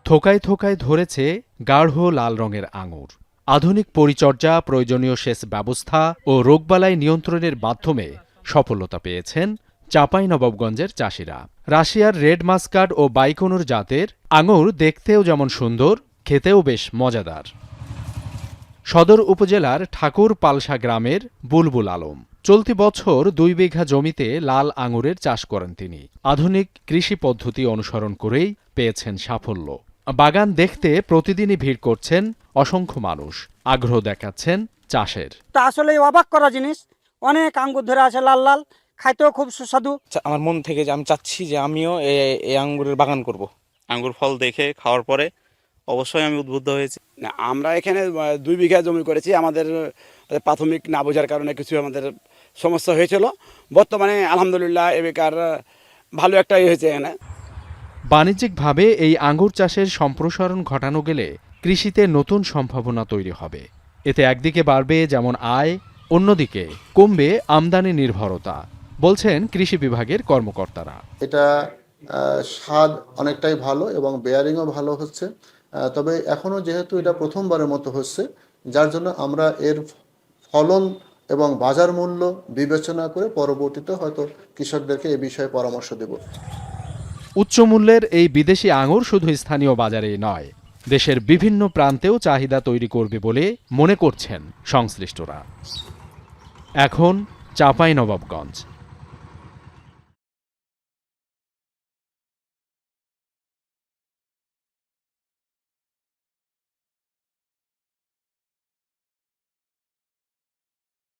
থোকায় থোকায় ধরেছে গাঢ় লাল রঙের আঙুর। আধুনিক পরিচর্যা, প্রয়োজনীয় সেচ ব্যবস্থা ও রোগবালাই নিয়ন্ত্রণের মাধ্যমে সফলতা পেয়েছেন চাঁপাইনবাবগঞ্জের চাষিরা। রাশিয়ার রেড মাস্কাট ও বাইকনুর জাতের আঙুর দেখতেও যেমন সুন্দর, খেতেও বেশ মজাদার। সদর উপজেলার ঠাকুর পালসা গ্রামের বুলবুল আলম চলতি বছর ২ বিঘা জমিতে লাল আঙুরের চাষ করেন তিনি। আধুনিক কৃষি পদ্ধতি অনুসরণ করেই পেয়েছেন সাফল্য। বাগান দেখতে প্রতিদিনই ভিড় করছেন অসংখ্য মানুষ, আগ্রহ দেখাচ্ছেন চাষের। তা আসলে অবাক করা জিনিস, অনেক আঙ্গুর ধরে আছে লাল লাল, খাইতেও খুব সুস্বাদু। আমার মন থেকে যে আমি চাচ্ছি যে আমিও এই আঙ্গুরের বাগান করব। আঙ্গুর ফল দেখে খাওয়ার পরে অবশ্যই আমি উদ্বুদ্ধ হয়েছি। না, আমরা এখানে ২ বিঘা জমি করেছি। আমাদের প্রাথমিক না বোঝার কারণে কিছু আমাদের সমস্যা হয়েছিল। বর্তমানে আলহামদুলিল্লাহ এবেকার ভালো একটা হয়েছে এখানে। বাণিজ্যিকভাবে এই আঙ্গুর চাষের সম্প্রসারণ ঘটানো গেলে কৃষিতে নতুন সম্ভাবনা তৈরি হবে। এতে একদিকে বাড়বে যেমন আয়, অন্যদিকে কমবে আমদানি নির্ভরতা, বলছেন কৃষি বিভাগের কর্মকর্তারা। এটা স্বাদ অনেকটাই ভালো এবং বেয়ারিংও ভালো হচ্ছে। তবে এখনও যেহেতু এটা প্রথমবারের মতো হচ্ছে, যার জন্য আমরা এর ফলন এবং বাজার মূল্য বিবেচনা করে পরবর্তীতে হয়তো কৃষকদেরকে এ বিষয়ে পরামর্শ দেব। উচ্চমূল্যের এই বিদেশি আঙুর শুধু স্থানীয় বাজারেই নয়, দেশের বিভিন্ন প্রান্তেও চাহিদা তৈরি করবে বলে মনে করছেন সংশ্লিষ্টরা। এখন চাঁপাইনবাবগঞ্জ।